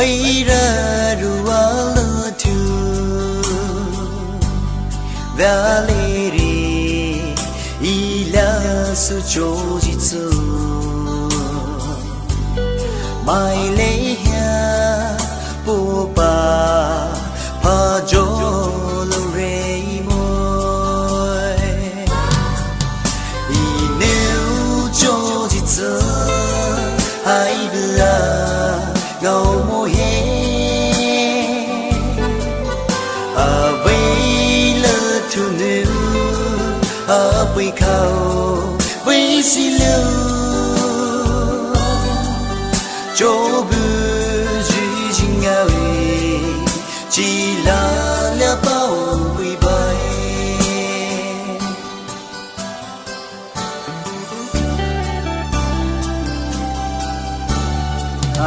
eiraru alithou valeri eiraru my leya popa pajolo reimo ineu jojitsu haibla ngau mo he availa to new we khao we see lu cho bu ji jing a we ji la la bao we bai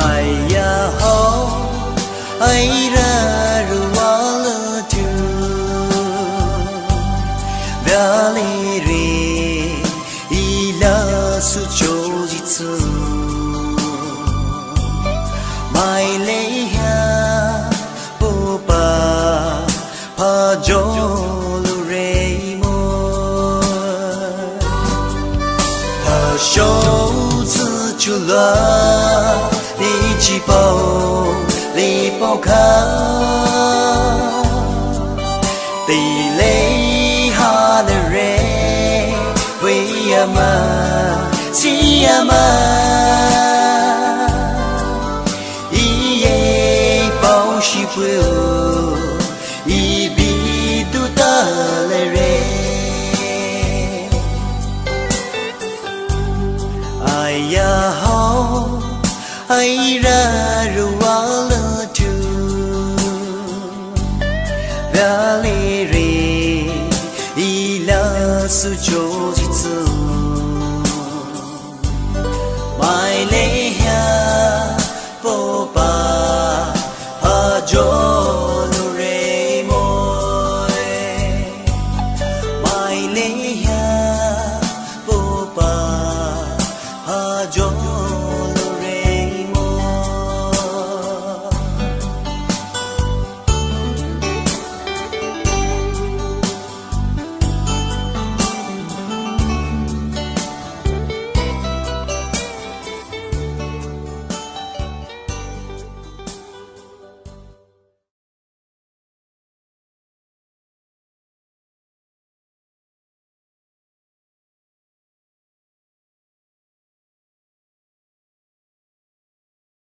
Eiyaho eiraru alithou valeri eiraru my leya popa pajolo reimo ha shou zi chu la li chi bao li bao ka ti le ha de re we ama si ama she will be to tolerate. Eiyaho eiraru